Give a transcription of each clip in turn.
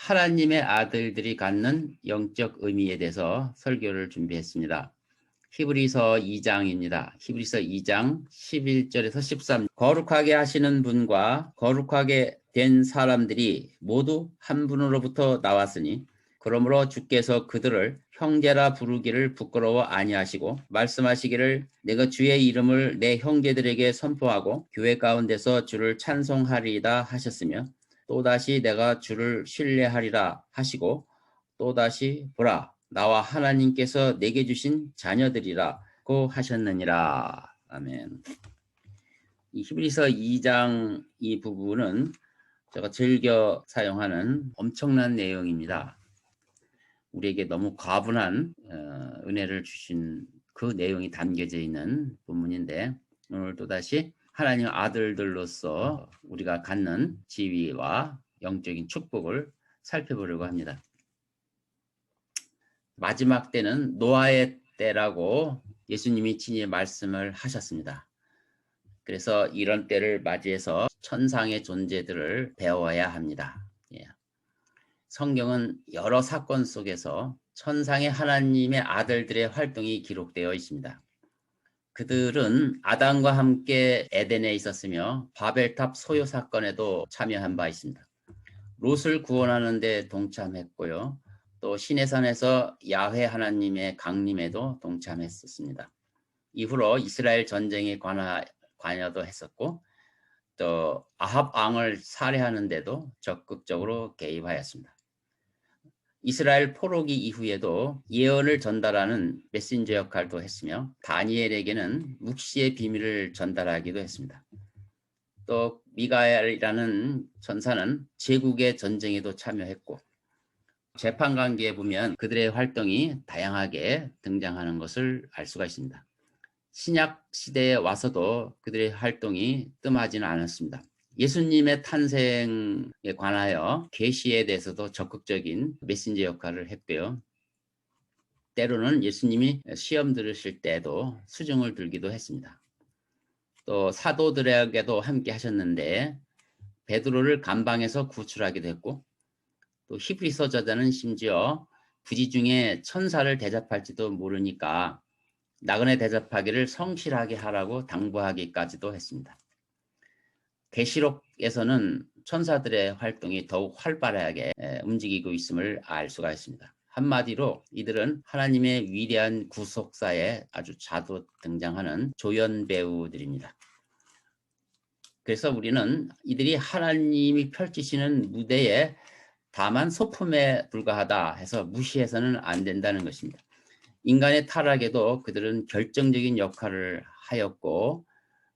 하나님의 아들들이 갖는 영적 의미에 대해서 설교를 준비했습니다. 히브리서 2장입니다. 히브리서 2장 11절에서 13절. 거룩하게 하시는 분과 거룩하게 된 사람들이 모두 한 분으로부터 나왔으니 그러므로 주께서 그들을 형제라 부르기를 부끄러워 아니하시고 말씀하시기를 내가 주의 이름을 내 형제들에게 선포하고 교회 가운데서 주를 찬송하리이다 하셨으며 또다시 내가 주를 신뢰하리라 하시고 또다시 보라 나와 하나님께서 내게 주신 자녀들이라고 하셨느니라. 아멘. 이 히브리서 2장 이 부분은 제가 즐겨 사용하는 엄청난 내용입니다. 우리에게 너무 과분한 은혜를 주신 그 내용이 담겨져 있는 본문인데 오늘 또다시 하나님 아들들로서 우리가 갖는 지위와 영적인 축복을 살펴보려고 합니다. 마지막 때는 노아의 때라고 예수님이 친히 말씀을 하셨습니다. 그래서 이런 때를 맞이해서 천상의 존재들을 배워야 합니다. 성경은 여러 사건 속에서 천상의 하나님의 아들들의 활동이 기록되어 있습니다. 그들은 아담과 함께 에덴에 있었으며 바벨탑 소요 사건에도 참여한 바 있습니다. 롯을 구원하는 데 동참했고요. 또 시내산에서 야훼 하나님의 강림에도 동참했었습니다. 이후로 이스라엘 전쟁에 관여도 했었고 또 아합 왕을 살해하는 데도 적극적으로 개입하였습니다. 이스라엘 포로기 이후에도 예언을 전달하는 메신저 역할도 했으며 다니엘에게는 묵시의 비밀을 전달하기도 했습니다. 또 미가엘이라는 전사는 제국의 전쟁에도 참여했고 재판관계에 보면 그들의 활동이 다양하게 등장하는 것을 알 수가 있습니다. 신약 시대에 와서도 그들의 활동이 뜸하지는 않았습니다. 예수님의 탄생에 관하여 계시에 대해서도 적극적인 메신저 역할을 했고요. 때로는 예수님이 시험 들으실 때도 수중을 들기도 했습니다. 또 사도들에게도 함께 하셨는데 베드로를 감방에서 구출하기도 했고 또 히브리서 저자는 심지어 부지 중에 천사를 대접할지도 모르니까 나그네 대접하기를 성실하게 하라고 당부하기까지도 했습니다. 계시록에서는 천사들의 활동이 더욱 활발하게 움직이고 있음을 알 수가 있습니다. 한마디로 이들은 하나님의 위대한 구속사에 아주 자주 등장하는 조연 배우들입니다. 그래서 우리는 이들이 하나님이 펼치시는 무대에 다만 소품에 불과하다 해서 무시해서는 안 된다는 것입니다. 인간의 타락에도 그들은 결정적인 역할을 하였고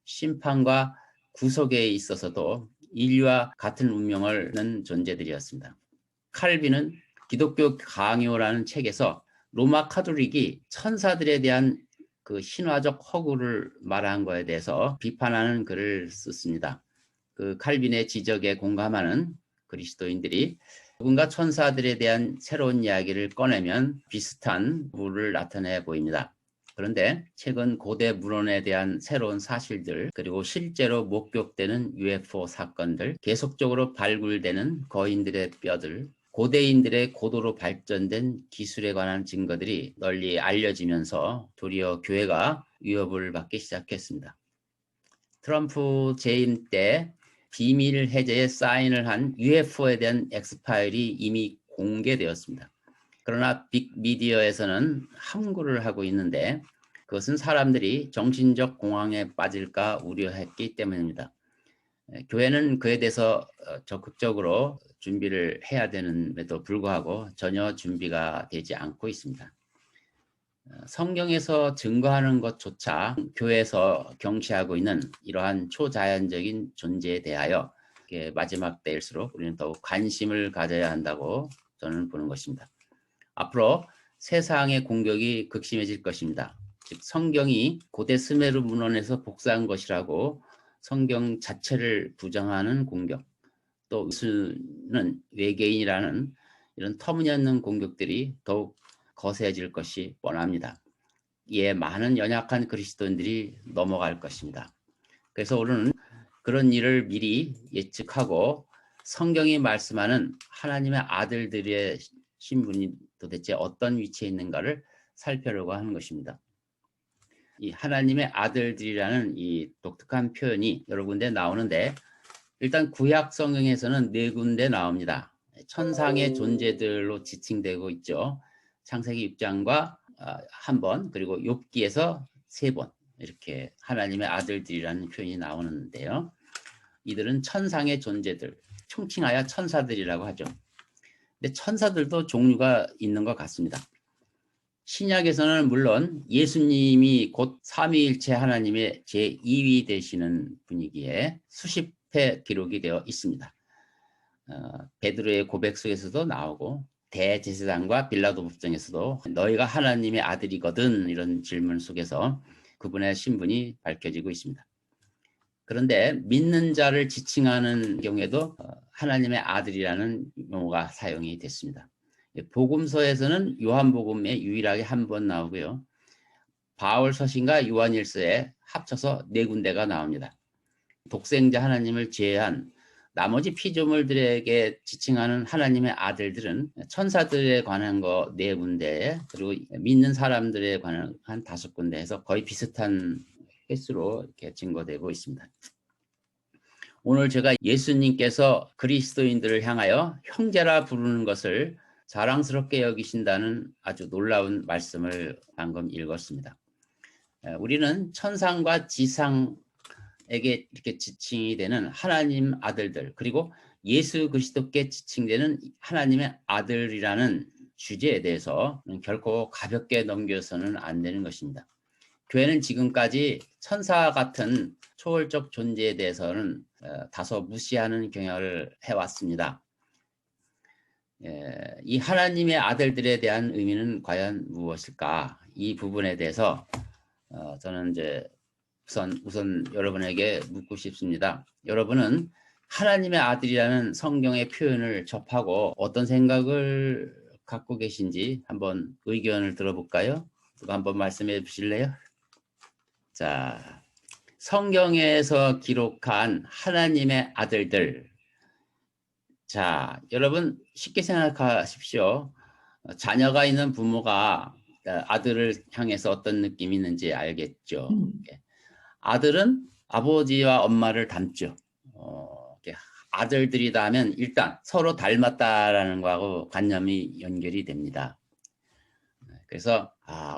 심판과 구속에 있어서도 인류와 같은 운명을 하는 존재들이었습니다. 칼빈은 기독교 강요라는 책에서 로마 카톨릭이 천사들에 대한 그 신화적 허구를 말한 것에 대해서 비판하는 글을 썼습니다. 그 칼빈의 지적에 공감하는 그리스도인들이 누군가 천사들에 대한 새로운 이야기를 꺼내면 비슷한 부분을 나타내 보입니다. 그런데 최근 고대 문헌에 대한 새로운 사실들 그리고 실제로 목격되는 UFO 사건들 계속적으로 발굴되는 거인들의 뼈들 고대인들의 고도로 발전된 기술에 관한 증거들이 널리 알려지면서 도리어 교회가 위협을 받기 시작했습니다. 트럼프 재임 때 비밀 해제에 사인을 한 UFO에 대한 엑스파일이 이미 공개되었습니다. 그러나 빅미디어에서는 함구를 하고 있는데 그것은 사람들이 정신적 공황에 빠질까 우려했기 때문입니다. 교회는 그에 대해서 적극적으로 준비를 해야 되는데도 불구하고 전혀 준비가 되지 않고 있습니다. 성경에서 증거하는 것조차 교회에서 경시하고 있는 이러한 초자연적인 존재에 대하여 마지막 때일수록 우리는 더욱 관심을 가져야 한다고 저는 보는 것입니다. 앞으로 세상의 공격이 극심해질 것입니다. 즉 성경이 고대 스메르 문헌에서 복사한 것이라고 성경 자체를 부정하는 공격, 또 예수는 외계인이라는 이런 터무니없는 공격들이 더욱 거세질 것이 뻔합니다. 이에 많은 연약한 그리스도인들이 넘어갈 것입니다. 그래서 오늘은 그런 일을 미리 예측하고 성경이 말씀하는 하나님의 아들들의 신분이 도대체 어떤 위치에 있는가를 살펴보려고 하는 것입니다. 이 하나님의 아들들이라는 이 독특한 표현이 여러 군데 나오는데, 일단 구약 성경에서는 4군데 나옵니다. 천상의 존재들로 지칭되고 있죠. 창세기 6장과 1번, 그리고 욥기에서 3번, 이렇게 하나님의 아들들이라는 표현이 나오는데요. 이들은 천상의 존재들, 총칭하여 천사들이라고 하죠. 근데 천사들도 종류가 있는 것 같습니다. 신약에서는 물론 예수님이 곧 삼위일체 하나님의 제2위 되시는 분이기에 수십 회 기록이 되어 있습니다. 베드로의 고백 속에서도 나오고, 대제사장과 빌라도 법정에서도 너희가 하나님의 아들이거든, 이런 질문 속에서 그분의 신분이 밝혀지고 있습니다. 그런데 믿는 자를 지칭하는 경우에도 하나님의 아들이라는 용어가 사용이 됐습니다. 복음서에서는 요한복음에 유일하게 한 번 나오고요. 바울서신과 요한일서에 합쳐서 4군데가 나옵니다. 독생자 하나님을 제외한 나머지 피조물들에게 지칭하는 하나님의 아들들은 천사들에 관한 거 4군데, 그리고 믿는 사람들에 관한 한 5군데에서 거의 비슷한 횟수로 이렇게 증거되고 있습니다. 오늘 제가 예수님께서 그리스도인들을 향하여 형제라 부르는 것을 자랑스럽게 여기신다는 아주 놀라운 말씀을 방금 읽었습니다. 우리는 천상과 지상에게 이렇게 지칭이 되는 하나님 아들들, 그리고 예수 그리스도께 지칭되는 하나님의 아들이라는 주제에 대해서 결코 가볍게 넘겨서는 안 되는 것입니다. 교회는 지금까지 천사 같은 초월적 존재에 대해서는 다소 무시하는 경향을 해왔습니다. 이 하나님의 아들들에 대한 의미는 과연 무엇일까? 이 부분에 대해서 저는 이제 우선 여러분에게 묻고 싶습니다. 여러분은 하나님의 아들이라는 성경의 표현을 접하고 어떤 생각을 갖고 계신지 한번 의견을 들어볼까요? 누가 한번 말씀해 주실래요? 자, 성경에서 기록한 하나님의 아들들. 자, 여러분 쉽게 생각하십시오. 자녀가 있는 부모가 아들을 향해서 어떤 느낌이 있는지 알겠죠. 아들은 아버지와 엄마를 닮죠. 아들들이다 하면 일단 서로 닮았다라는 거하고 관념이 연결이 됩니다. 그래서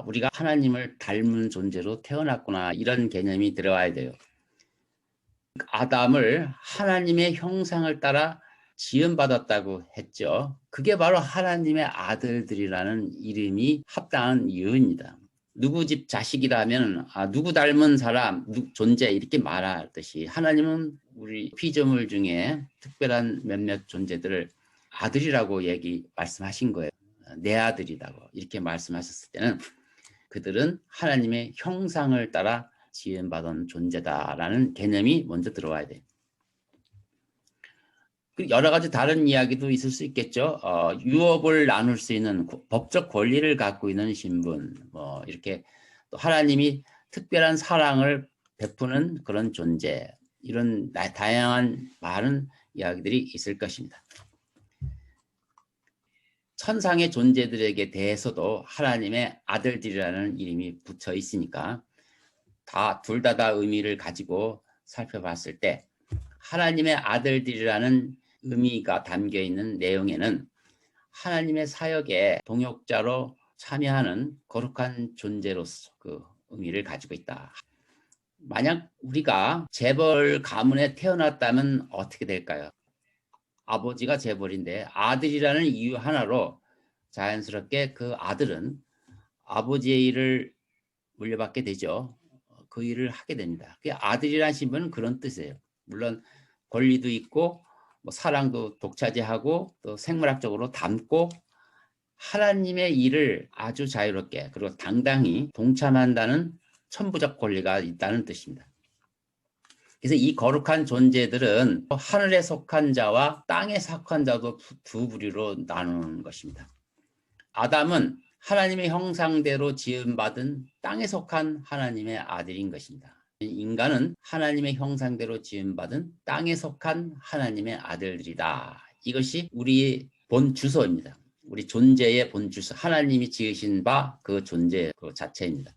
우리가 하나님을 닮은 존재로 태어났구나, 이런 개념이 들어와야 돼요. 아담을 하나님의 형상을 따라 지음받았다고 했죠. 그게 바로 하나님의 아들들이라는 이름이 합당한 이유입니다. 누구 집 자식이라면 누구 닮은 사람, 존재, 이렇게 말하듯이 하나님은 우리 피조물 중에 특별한 몇몇 존재들을 아들이라고 말씀하신 거예요. 내 아들이라고 이렇게 말씀하셨을 때는 그들은 하나님의 형상을 따라 지음받은 존재다라는 개념이 먼저 들어와야 돼요. 여러 가지 다른 이야기도 있을 수 있겠죠. 유업을 나눌 수 있는 법적 권리를 갖고 있는 신분, 이렇게 또 하나님이 특별한 사랑을 베푸는 그런 존재, 이런 다양한 많은 이야기들이 있을 것입니다. 천상의 존재들에게 대해서도 하나님의 아들들이라는 이름이 붙여 있으니까 둘 다 의미를 가지고 살펴봤을 때 하나님의 아들들이라는 의미가 담겨 있는 내용에는 하나님의 사역에 동역자로 참여하는 거룩한 존재로서 그 의미를 가지고 있다. 만약 우리가 재벌 가문에 태어났다면 어떻게 될까요? 아버지가 재벌인데 아들이라는 이유 하나로 자연스럽게 그 아들은 아버지의 일을 물려받게 되죠. 그 일을 하게 됩니다. 아들이라는 신분은 그런 뜻이에요. 물론 권리도 있고 사랑도 독차지하고 또 생물학적으로 닮고 하나님의 일을 아주 자유롭게 그리고 당당히 동참한다는 천부적 권리가 있다는 뜻입니다. 그래서 이 거룩한 존재들은 하늘에 속한 자와 땅에 속한 자도 두 부류로 나누는 것입니다. 아담은 하나님의 형상대로 지음받은 땅에 속한 하나님의 아들인 것입니다. 인간은 하나님의 형상대로 지음받은 땅에 속한 하나님의 아들들이다. 이것이 우리의 본 주소입니다. 우리 존재의 본 주소, 하나님이 지으신 바 그 존재 그 자체입니다.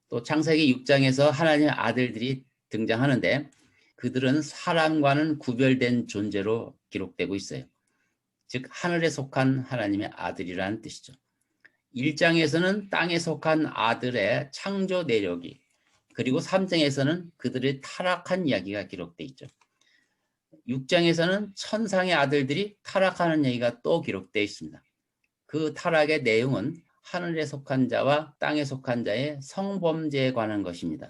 또 창세기 6장에서 하나님의 아들들이 등장하는데 그들은 사람과는 구별된 존재로 기록되고 있어요. 즉 하늘에 속한 하나님의 아들이라는 뜻이죠. 1장에서는 땅에 속한 아들의 창조 내력이, 그리고 3장에서는 그들의 타락한 이야기가 기록되어 있죠. 6장에서는 천상의 아들들이 타락하는 얘기가 또 기록되어 있습니다. 그 타락의 내용은 하늘에 속한 자와 땅에 속한 자의 성범죄에 관한 것입니다.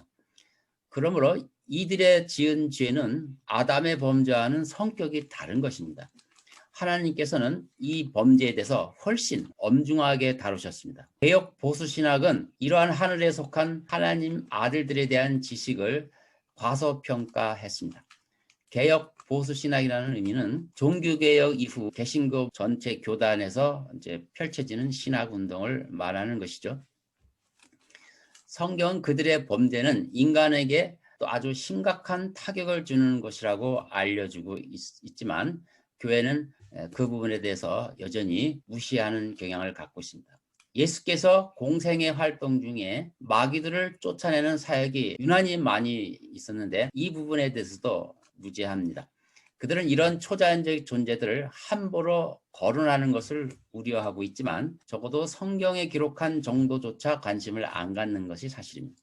그러므로 이들의 지은 죄는 아담의 범죄와는 성격이 다른 것입니다. 하나님께서는 이 범죄에 대해서 훨씬 엄중하게 다루셨습니다. 개역 보수신학은 이러한 하늘에 속한 하나님 아들들에 대한 지식을 과소평가했습니다. 개역 보수신학이라는 의미는 종교개혁 이후 개신교 전체 교단에서 이제 펼쳐지는 신학운동을 말하는 것이죠. 성경은 그들의 범죄는 인간에게 또 아주 심각한 타격을 주는 것이라고 알려주고 있지만 교회는 그 부분에 대해서 여전히 무시하는 경향을 갖고 있습니다. 예수께서 공생의 활동 중에 마귀들을 쫓아내는 사역이 유난히 많이 있었는데 이 부분에 대해서도 무지합니다. 그들은 이런 초자연적 존재들을 함부로 거론하는 것을 우려하고 있지만 적어도 성경에 기록한 정도조차 관심을 안 갖는 것이 사실입니다.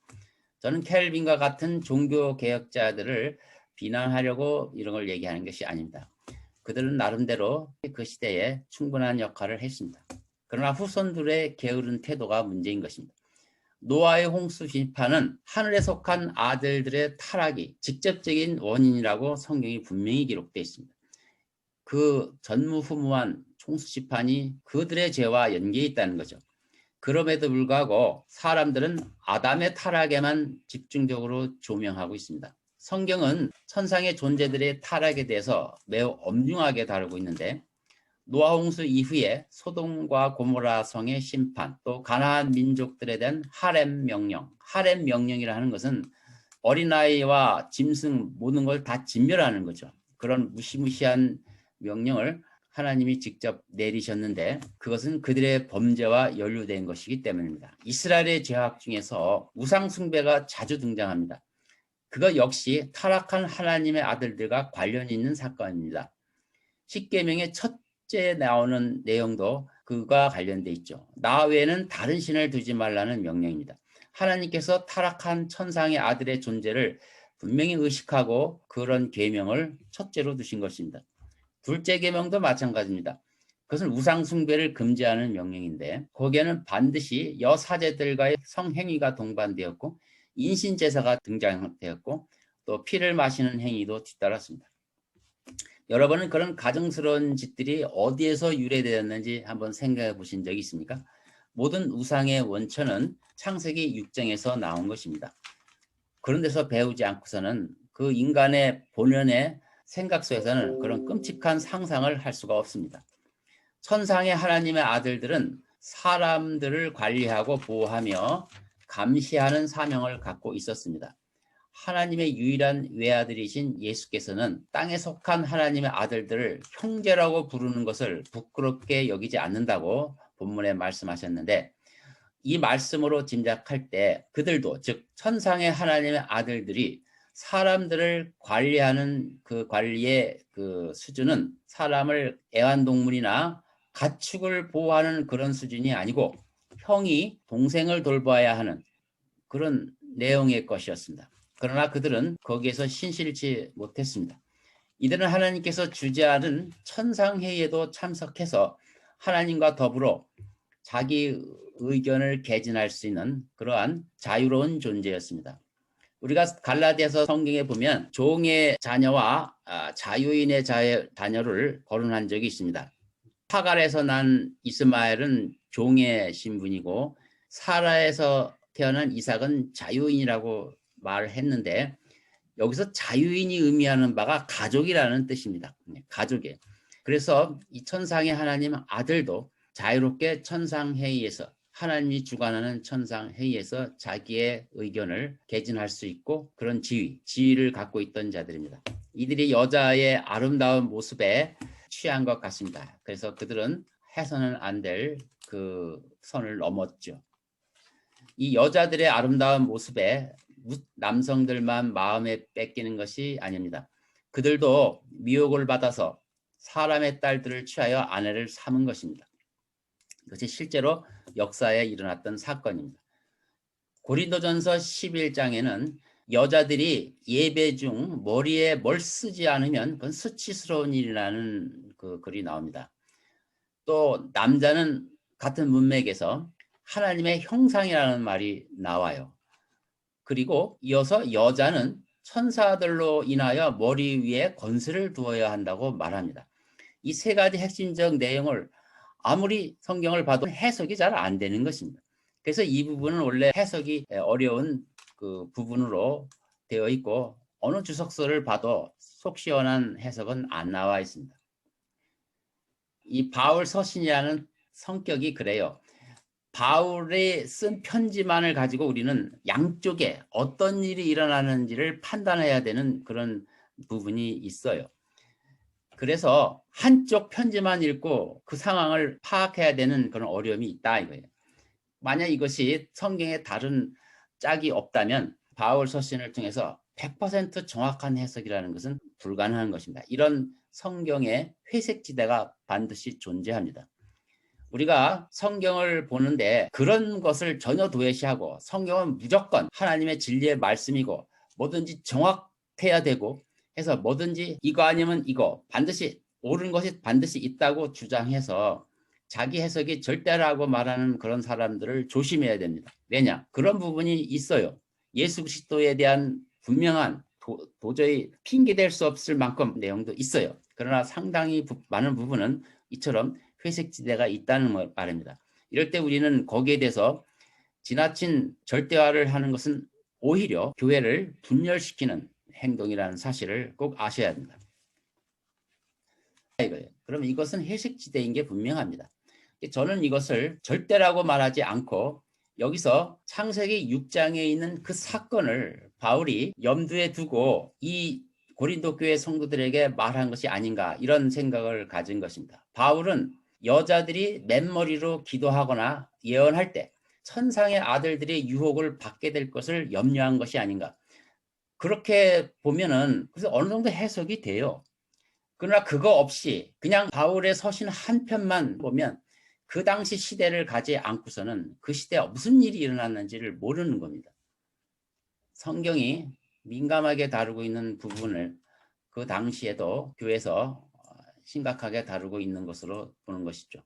저는 켈빈과 같은 종교개혁자들을 비난하려고 이런 걸 얘기하는 것이 아닙니다. 그들은 나름대로 그 시대에 충분한 역할을 했습니다. 그러나 후손들의 게으른 태도가 문제인 것입니다. 노아의 홍수 비판은 하늘에 속한 아들들의 타락이 직접적인 원인이라고 성경이 분명히 기록되어 있습니다. 그 전무후무한 홍수심판이 그들의 죄와 연계해 있다는 거죠. 그럼에도 불구하고 사람들은 아담의 타락에만 집중적으로 조명하고 있습니다. 성경은 천상의 존재들의 타락에 대해서 매우 엄중하게 다루고 있는데 노아 홍수 이후에 소돔과 고모라 성의 심판, 또 가나안 민족들에 대한 하렘 명령. 하렘 명령이라는 것은 어린아이와 짐승 모든 걸 다 진멸하는 거죠. 그런 무시무시한 명령을 하나님이 직접 내리셨는데 그것은 그들의 범죄와 연루된 것이기 때문입니다. 이스라엘의 죄악 중에서 우상 숭배가 자주 등장합니다. 그것 역시 타락한 하나님의 아들들과 관련이 있는 사건입니다. 십계명의 첫째 나오는 내용도 그와 관련돼 있죠. 나 외에는 다른 신을 두지 말라는 명령입니다. 하나님께서 타락한 천상의 아들의 존재를 분명히 의식하고 그런 계명을 첫째로 두신 것입니다. 둘째 계명도 마찬가지입니다. 그것은 우상 숭배를 금지하는 명령인데 거기에는 반드시 여사제들과의 성행위가 동반되었고 인신제사가 등장되었고 또 피를 마시는 행위도 뒤따랐습니다. 여러분은 그런 가증스러운 짓들이 어디에서 유래되었는지 한번 생각해 보신 적이 있습니까? 모든 우상의 원천은 창세기 6장에서 나온 것입니다. 그런 데서 배우지 않고서는 그 인간의 본연의 생각 속에서는 그런 끔찍한 상상을 할 수가 없습니다. 천상의 하나님의 아들들은 사람들을 관리하고 보호하며 감시하는 사명을 갖고 있었습니다. 하나님의 유일한 외아들이신 예수께서는 땅에 속한 하나님의 아들들을 형제라고 부르는 것을 부끄럽게 여기지 않는다고 본문에 말씀하셨는데 이 말씀으로 짐작할 때 그들도 즉 천상의 하나님의 아들들이 사람들을 관리하는 그 관리의 그 수준은 사람을 애완동물이나 가축을 보호하는 그런 수준이 아니고 형이 동생을 돌봐야 하는 그런 내용의 것이었습니다. 그러나 그들은 거기에서 신실치 못했습니다. 이들은 하나님께서 주재하는 천상회의에도 참석해서 하나님과 더불어 자기 의견을 개진할 수 있는 그러한 자유로운 존재였습니다. 우리가 갈라디아서 성경에 보면 종의 자녀와 자유인의 자녀를 거론한 적이 있습니다. 하갈에서 난 이스마엘은 종의 신분이고 사라에서 태어난 이삭은 자유인이라고 말을 했는데 여기서 자유인이 의미하는 바가 가족이라는 뜻입니다. 가족이에요. 그래서 이 천상의 하나님 아들도 자유롭게 천상회의에서 하나님이 주관하는 천상 회의에서 자기의 의견을 개진할 수 있고 그런 지위를 갖고 있던 자들입니다. 이들이 여자의 아름다운 모습에 취한 것 같습니다. 그래서 그들은 해서는 안 될 그 선을 넘었죠. 이 여자들의 아름다운 모습에 남성들만 마음에 뺏기는 것이 아닙니다. 그들도 미혹을 받아서 사람의 딸들을 취하여 아내를 삼은 것입니다. 그것이 실제로 역사에 일어났던 사건입니다. 고린도전서 11장에는 여자들이 예배 중 머리에 뭘 쓰지 않으면 그건 수치스러운 일이라는 그 글이 나옵니다. 또 남자는 같은 문맥에서 하나님의 형상이라는 말이 나와요. 그리고 이어서 여자는 천사들로 인하여 머리 위에 권세를 두어야 한다고 말합니다. 이 세 가지 핵심적 내용을 아무리 성경을 봐도 해석이 잘 안 되는 것입니다. 그래서 이 부분은 원래 해석이 어려운 그 부분으로 되어 있고 어느 주석서를 봐도 속 시원한 해석은 안 나와 있습니다. 이 바울 서신이라는 성격이 그래요. 바울이 쓴 편지만을 가지고 우리는 양쪽에 어떤 일이 일어나는지를 판단해야 되는 그런 부분이 있어요. 그래서 한쪽 편지만 읽고 그 상황을 파악해야 되는 그런 어려움이 있다 이거예요. 만약 이것이 성경에 다른 짝이 없다면 바울 서신을 통해서 100% 정확한 해석이라는 것은 불가능한 것입니다. 이런 성경의 회색 지대가 반드시 존재합니다. 우리가 성경을 보는데 그런 것을 전혀 도외시하고 성경은 무조건 하나님의 진리의 말씀이고 뭐든지 정확해야 되고 해서 뭐든지 이거 아니면 이거 반드시 옳은 것이 반드시 있다고 주장해서 자기 해석이 절대라고 말하는 그런 사람들을 조심해야 됩니다. 왜냐? 그런 부분이 있어요. 예수 그리스도에 대한 분명한 도저히 핑계댈 수 없을 만큼 내용도 있어요. 그러나 상당히 많은 부분은 이처럼 회색 지대가 있다는 말입니다. 이럴 때 우리는 거기에 대해서 지나친 절대화를 하는 것은 오히려 교회를 분열시키는 행동이라는 사실을 꼭 아셔야 합니다. 그럼 이것은 회색 지대인 게 분명합니다. 저는 이것을 절대라고 말하지 않고 여기서 창세기 6장에 있는 그 사건을 바울이 염두에 두고 이 고린도 교회 성도들에게 말한 것이 아닌가 이런 생각을 가진 것입니다. 바울은 여자들이 맨머리로 기도하거나 예언할 때 천상의 아들들이 유혹을 받게 될 것을 염려한 것이 아닌가. 그렇게 보면은 그래서 어느 정도 해석이 돼요. 그러나 그거 없이 그냥 바울의 서신 한 편만 보면 그 당시 시대를 가지 않고서는 그 시대에 무슨 일이 일어났는지를 모르는 겁니다. 성경이 민감하게 다루고 있는 부분을 그 당시에도 교회에서 심각하게 다루고 있는 것으로 보는 것이죠.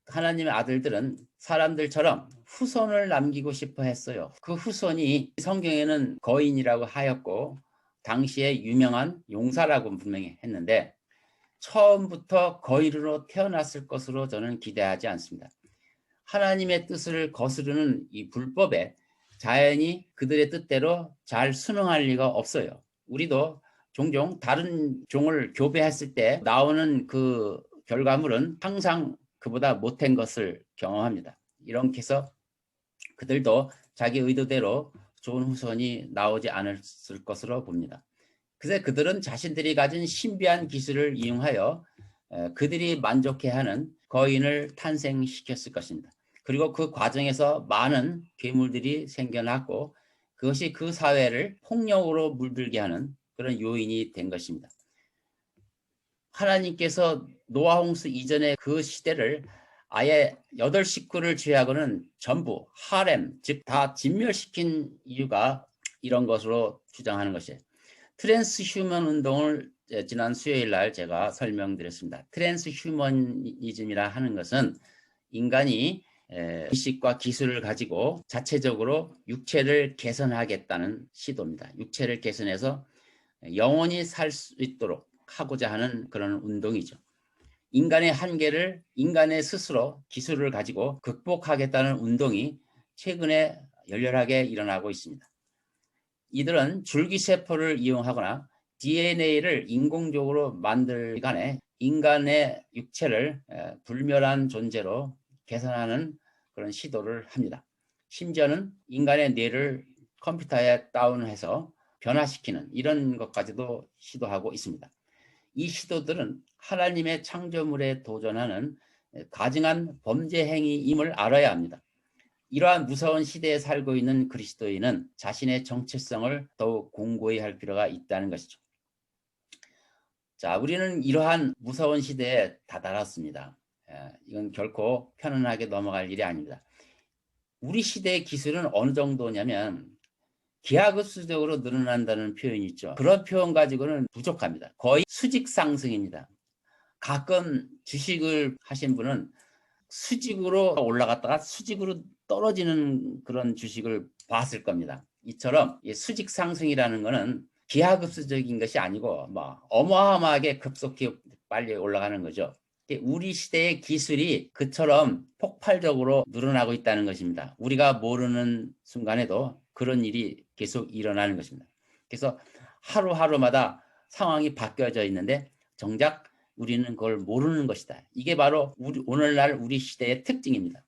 하나님의 아들들은 사람들처럼 후손을 남기고 싶어 했어요. 그 후손이 성경에는 거인이라고 하였고 당시에 유명한 용사라고 분명히 했는데 처음부터 거인으로 태어났을 것으로 저는 기대하지 않습니다. 하나님의 뜻을 거스르는 이 불법에 자연히 그들의 뜻대로 잘 순응할 리가 없어요. 우리도 종종 다른 종을 교배했을 때 나오는 그 결과물은 항상 그보다 못한 것을 경험합니다. 이렇게 해서 그들도 자기 의도대로 좋은 후손이 나오지 않았을 것으로 봅니다. 그래서 그들은 자신들이 가진 신비한 기술을 이용하여 그들이 만족해하는 거인을 탄생시켰을 것입니다. 그리고 그 과정에서 많은 괴물들이 생겨났고 그것이 그 사회를 폭력으로 물들게 하는 그런 요인이 된 것입니다. 하나님께서 노아 홍수 이전의 그 시대를 아예 8식구를 제외하고는 전부 하렘, 즉 다 진멸시킨 이유가 이런 것으로 주장하는 것이에요. 트랜스휴먼 운동을 지난 수요일 날 제가 설명드렸습니다. 트랜스휴머니즘이라 하는 것은 인간이 의식과 기술을 가지고 자체적으로 육체를 개선하겠다는 시도입니다. 육체를 개선해서 영원히 살 수 있도록 하고자 하는 그런 운동이죠. 인간의 한계를 인간의 스스로 기술을 가지고 극복하겠다는 운동이 최근에 열렬하게 일어나고 있습니다. 이들은 줄기세포를 이용하거나 DNA를 인공적으로 만들간에 인간의 육체를 불멸한 존재로 개선하는 그런 시도를 합니다. 심지어는 인간의 뇌를 컴퓨터에 다운해서 변화시키는 이런 것까지도 시도하고 있습니다. 이 시도들은 하나님의 창조물에 도전하는 가증한 범죄 행위임을 알아야 합니다. 이러한 무서운 시대에 살고 있는 그리스도인은 자신의 정체성을 더욱 공고히 할 필요가 있다는 것이죠. 자, 우리는 이러한 무서운 시대에 다다랐습니다. 이건 결코 편안하게 넘어갈 일이 아닙니다. 우리 시대의 기술은 어느 정도냐면 기하급수적으로 늘어난다는 표현이 있죠. 그런 표현 가지고는 부족합니다. 거의 수직 상승입니다. 가끔 주식을 하신 분은 수직으로 올라갔다가 수직으로 떨어지는 그런 주식을 봤을 겁니다. 이처럼 수직 상승이라는 것은 기하급수적인 것이 아니고 어마어마하게 급속히 빨리 올라가는 거죠. 우리 시대의 기술이 그처럼 폭발적으로 늘어나고 있다는 것입니다. 우리가 모르는 순간에도 그런 일이 계속 일어나는 것입니다. 그래서 하루하루마다 상황이 바뀌어져 있는데 정작 우리는 그걸 모르는 것이다. 이게 바로 오늘날 우리 시대의 특징입니다.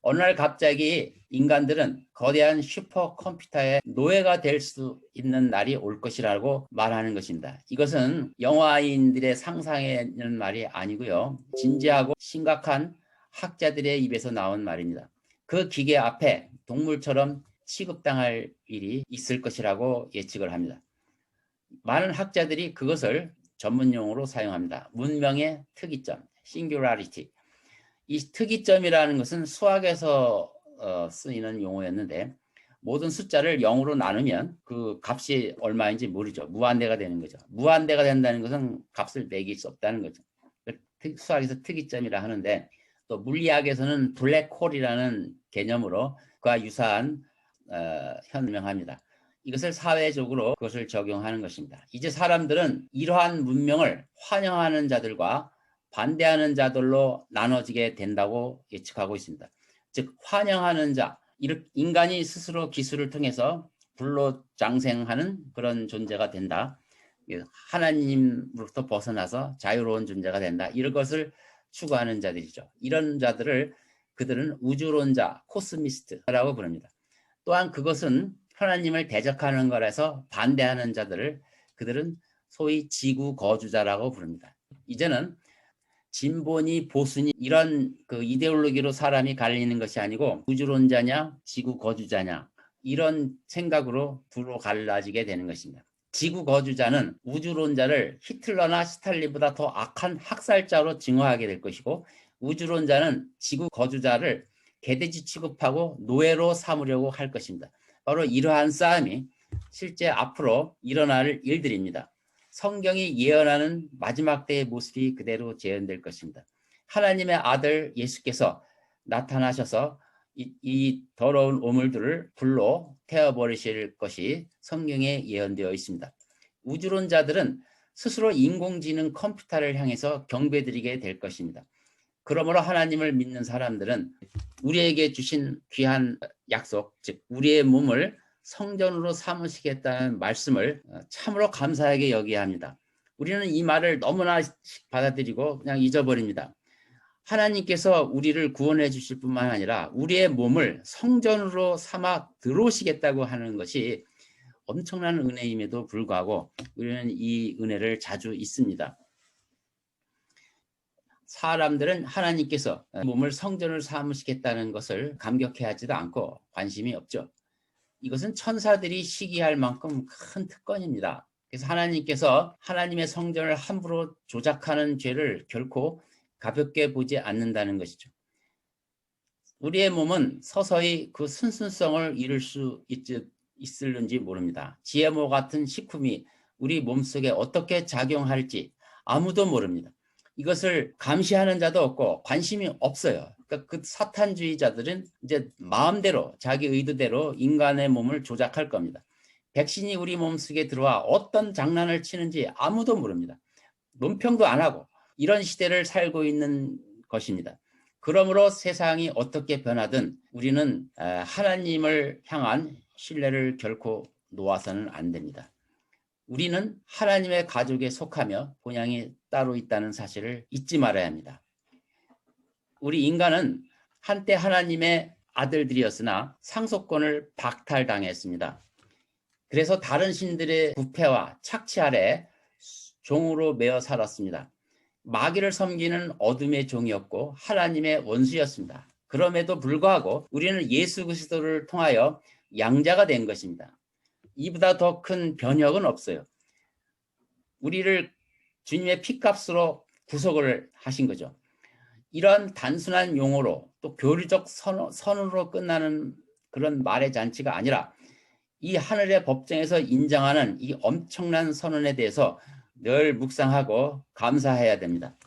어느 날 갑자기 인간들은 거대한 슈퍼컴퓨터의 노예가 될 수 있는 날이 올 것이라고 말하는 것입니다. 이것은 영화인들의 상상하는 말이 아니고요. 진지하고 심각한 학자들의 입에서 나온 말입니다. 그 기계 앞에 동물처럼 취급당할 일이 있을 것이라고 예측을 합니다. 많은 학자들이 그것을 전문용어로 사용합니다. 문명의 특이점, singularity. 이 특이점이라는 것은 수학에서 쓰이는 용어였는데 모든 숫자를 0으로 나누면 그 값이 얼마인지 모르죠. 무한대가 되는 거죠. 무한대가 된다는 것은 값을 매길 수 없다는 거죠. 수학에서 특이점이라 하는데 또 물리학에서는 블랙홀이라는 개념으로 그와 유사한 현명합니다. 이것을 사회적으로 그것을 적용하는 것입니다. 이제 사람들은 이러한 문명을 환영하는 자들과 반대하는 자들로 나눠지게 된다고 예측하고 있습니다. 즉 환영하는 자, 인간이 스스로 기술을 통해서 불로장생하는 그런 존재가 된다. 하나님으로부터 벗어나서 자유로운 존재가 된다. 이런 것을 추구하는 자들이죠. 이런 자들을 그들은 우주론자, 코스미스트라고 부릅니다. 또한 그것은 하나님을 대적하는 거라서 반대하는 자들을 그들은 소위 지구 거주자라고 부릅니다. 이제는 진보니 보수니 이런 그 이데올로기로 사람이 갈리는 것이 아니고 우주론자냐 지구 거주자냐 이런 생각으로 두로 갈라지게 되는 것입니다. 지구 거주자는 우주론자를 히틀러나 스탈린보다 더 악한 학살자로 증오하게 될 것이고 우주론자는 지구 거주자를 개돼지 취급하고 노예로 삼으려고 할 것입니다. 바로 이러한 싸움이 실제 앞으로 일어날 일들입니다. 성경이 예언하는 마지막 때의 모습이 그대로 재현될 것입니다. 하나님의 아들 예수께서 나타나셔서 이 더러운 오물들을 불로 태워버리실 것이 성경에 예언되어 있습니다. 우주론자들은 스스로 인공지능 컴퓨터를 향해서 경배드리게 될 것입니다. 그러므로 하나님을 믿는 사람들은 우리에게 주신 귀한 약속, 즉 우리의 몸을 성전으로 삼으시겠다는 말씀을 참으로 감사하게 여겨야 합니다. 우리는 이 말을 너무나 받아들이고 그냥 잊어버립니다. 하나님께서 우리를 구원해 주실 뿐만 아니라 우리의 몸을 성전으로 삼아 들어오시겠다고 하는 것이 엄청난 은혜임에도 불구하고 우리는 이 은혜를 자주 잊습니다. 사람들은 하나님께서 몸을 성전을 삼으시겠다는 것을 감격해하지도 않고 관심이 없죠. 이것은 천사들이 시기할 만큼 큰 특권입니다. 그래서 하나님께서 하나님의 성전을 함부로 조작하는 죄를 결코 가볍게 보지 않는다는 것이죠. 우리의 몸은 서서히 그 순순성을 잃을 수 있을는지 모릅니다. GMO 같은 식품이 우리 몸속에 어떻게 작용할지 아무도 모릅니다. 이것을 감시하는 자도 없고 관심이 없어요. 그러니까 그 사탄주의자들은 이제 마음대로 자기 의도대로 인간의 몸을 조작할 겁니다. 백신이 우리 몸속에 들어와 어떤 장난을 치는지 아무도 모릅니다. 논평도 안 하고 이런 시대를 살고 있는 것입니다. 그러므로 세상이 어떻게 변하든 우리는 하나님을 향한 신뢰를 결코 놓아서는 안 됩니다. 우리는 하나님의 가족에 속하며 본향이 따로 있다는 사실을 잊지 말아야 합니다. 우리 인간은 한때 하나님의 아들들이었으나 상속권을 박탈당했습니다. 그래서 다른 신들의 부패와 착취 아래 종으로 매어 살았습니다. 마귀를 섬기는 어둠의 종이었고 하나님의 원수였습니다. 그럼에도 불구하고 우리는 예수 그리스도를 통하여 양자가 된 것입니다. 이보다 더 큰 변혁은 없어요. 우리를 주님의 피값으로 구속을 하신 거죠. 이런 단순한 용어로 또 교리적 선언으로 끝나는 그런 말의 잔치가 아니라 이 하늘의 법정에서 인정하는 이 엄청난 선언에 대해서 늘 묵상하고 감사해야 됩니다.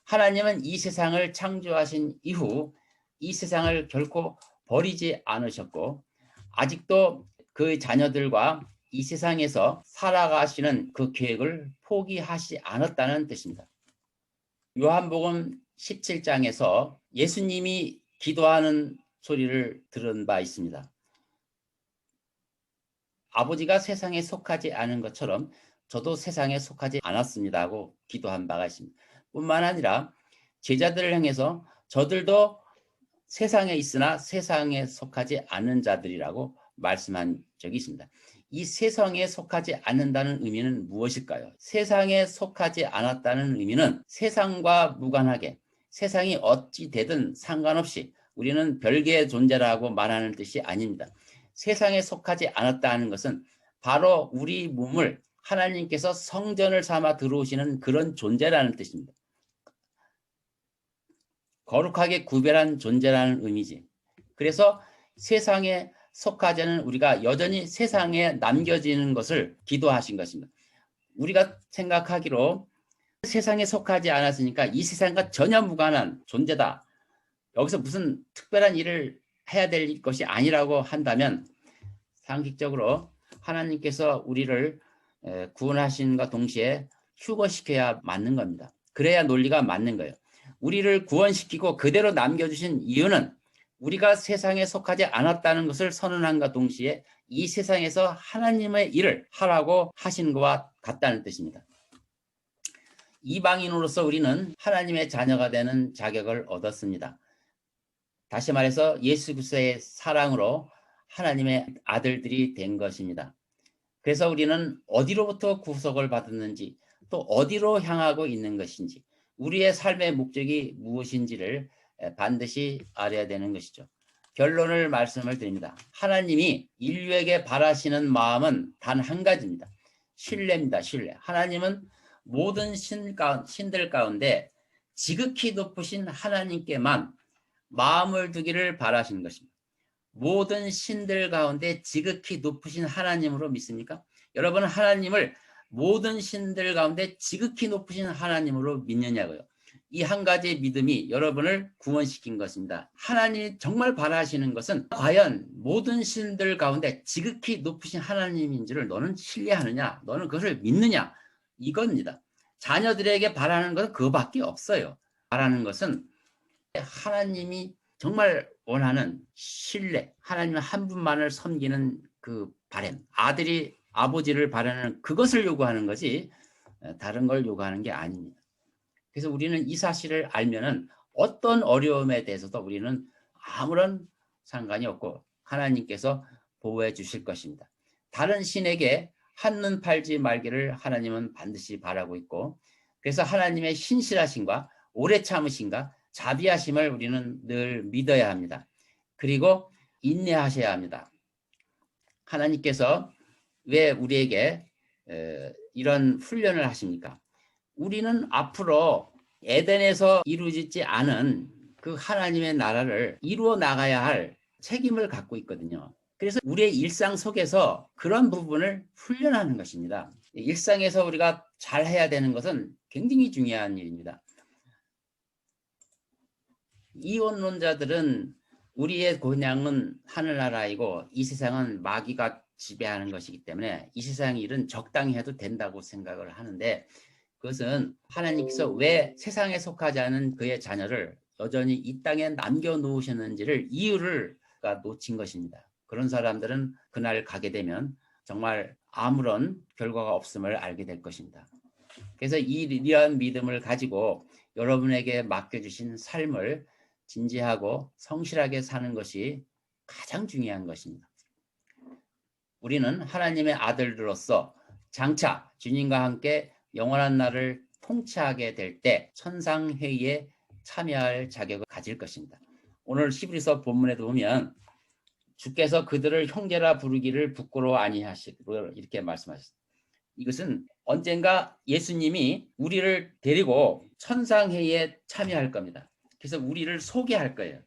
하나님은 이 세상을 창조하신 이후 이 세상을 결코 버리지 않으셨고 아직도 그 자녀들과 이 세상에서 살아가시는 그 계획을 포기하지 않았다는 뜻입니다. 요한복음 17장에서 예수님이 기도하는 소리를 들은 바 있습니다. 아버지가 세상에 속하지 않은 것처럼 저도 세상에 속하지 않았습니다 하고 기도한 바가 있습니다. 뿐만 아니라 제자들을 향해서 저들도 세상에 있으나 세상에 속하지 않은 자들이라고 말씀한 적이 있습니다. 이 세상에 속하지 않는다는 의미는 무엇일까요? 세상에 속하지 않았다는 의미는 세상과 무관하게 세상이 어찌 되든 상관없이 우리는 별개의 존재라고 말하는 뜻이 아닙니다. 세상에 속하지 않았다는 것은 바로 우리 몸을 하나님께서 성전을 삼아 들어오시는 그런 존재라는 뜻입니다. 거룩하게 구별한 존재라는 의미지. 그래서 세상에 속하지 않은 우리가 여전히 세상에 남겨지는 것을 기도하신 것입니다. 우리가 생각하기로 세상에 속하지 않았으니까 이 세상과 전혀 무관한 존재다. 여기서 무슨 특별한 일을 해야 될 것이 아니라고 한다면 상식적으로 하나님께서 우리를 구원하신과 동시에 휴거시켜야 맞는 겁니다. 그래야 논리가 맞는 거예요. 우리를 구원시키고 그대로 남겨주신 이유는 우리가 세상에 속하지 않았다는 것을 선언함과 동시에 이 세상에서 하나님의 일을 하라고 하신 것과 같다는 뜻입니다. 이방인으로서 우리는 하나님의 자녀가 되는 자격을 얻었습니다. 다시 말해서 예수 그리스도의 사랑으로 하나님의 아들들이 된 것입니다. 그래서 우리는 어디로부터 구속을 받았는지 또 어디로 향하고 있는 것인지 우리의 삶의 목적이 무엇인지를 반드시 알아야 되는 것이죠. 결론을 말씀을 드립니다. 하나님이 인류에게 바라시는 마음은 단 한 가지입니다. 신뢰입니다. 신뢰. 하나님은 모든 신들 가운데 지극히 높으신 하나님께만 마음을 두기를 바라시는 것입니다. 모든 신들 가운데 지극히 높으신 하나님으로 믿습니까? 여러분은 하나님을 모든 신들 가운데 지극히 높으신 하나님으로 믿느냐고요. 이 한 가지의 믿음이 여러분을 구원시킨 것입니다. 하나님이 정말 바라시는 것은 과연 모든 신들 가운데 지극히 높으신 하나님인지를 너는 신뢰하느냐, 너는 그것을 믿느냐, 이겁니다. 자녀들에게 바라는 것은 그거밖에 없어요. 바라는 것은 하나님이 정말 원하는 신뢰, 하나님 한 분만을 섬기는 그 바람, 아들이 아버지를 바라는 그것을 요구하는 거지 다른 걸 요구하는 게 아닙니다. 그래서 우리는 이 사실을 알면은 어떤 어려움에 대해서도 우리는 아무런 상관이 없고 하나님께서 보호해 주실 것입니다. 다른 신에게 한눈 팔지 말기를 하나님은 반드시 바라고 있고 그래서 하나님의 신실하심과 오래 참으심과 자비하심을 우리는 늘 믿어야 합니다. 그리고 인내하셔야 합니다. 하나님께서 왜 우리에게 이런 훈련을 하십니까? 우리는 앞으로 에덴에서 이루어지지 않은 그 하나님의 나라를 이루어 나가야 할 책임을 갖고 있거든요. 그래서 우리의 일상 속에서 그런 부분을 훈련하는 것입니다. 일상에서 우리가 잘 해야 되는 것은 굉장히 중요한 일입니다. 이원론자들은 우리의 고향은 하늘나라이고 이 세상은 마귀가 지배하는 것이기 때문에 이 세상 일은 적당히 해도 된다고 생각을 하는데 그것은 하나님께서 왜 세상에 속하지 않은 그의 자녀를 여전히 이 땅에 남겨놓으셨는지를 이유를 놓친 것입니다. 그런 사람들은 그날 가게 되면 정말 아무런 결과가 없음을 알게 될 것입니다. 그래서 이러한 믿음을 가지고 여러분에게 맡겨주신 삶을 진지하고 성실하게 사는 것이 가장 중요한 것입니다. 우리는 하나님의 아들들로서 장차 주님과 함께 영원한 날을 통치하게 될 때 천상회의에 참여할 자격을 가질 것입니다. 오늘 히브리서 본문에도 보면 주께서 그들을 형제라 부르기를 부끄러워 아니하시고 이렇게 말씀하셨습니다. 이것은 언젠가 예수님이 우리를 데리고 천상회의에 참여할 겁니다. 그래서 우리를 소개할 거예요.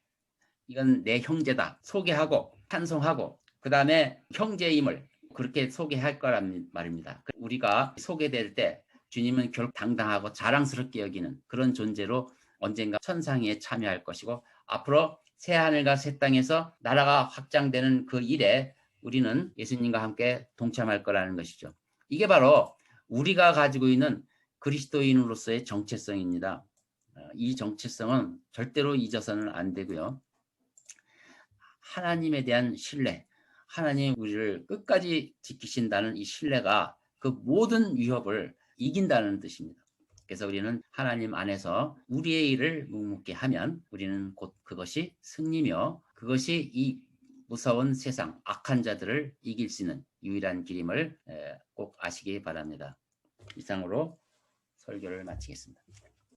이건 내 형제다 소개하고 찬송하고 그 다음에 형제임을 그렇게 소개할 거란 말입니다. 우리가 소개될 때 주님은 결국 당당하고 자랑스럽게 여기는 그런 존재로 언젠가 천상회의에 참여할 것이고 앞으로 새하늘과 새 땅에서 나라가 확장되는 그 일에 우리는 예수님과 함께 동참할 거라는 것이죠. 이게 바로 우리가 가지고 있는 그리스도인으로서의 정체성입니다. 이 정체성은 절대로 잊어서는 안 되고요. 하나님에 대한 신뢰, 하나님이 우리를 끝까지 지키신다는 이 신뢰가 그 모든 위협을 이긴다는 뜻입니다. 그래서 우리는 하나님 안에서 우리의 일을 묵묵히 하면 우리는 곧 그것이 승리며 그것이 이 무서운 세상 악한 자들을 이길 수 있는 유일한 길임을 꼭 아시기 바랍니다. 이상으로 설교를 마치겠습니다.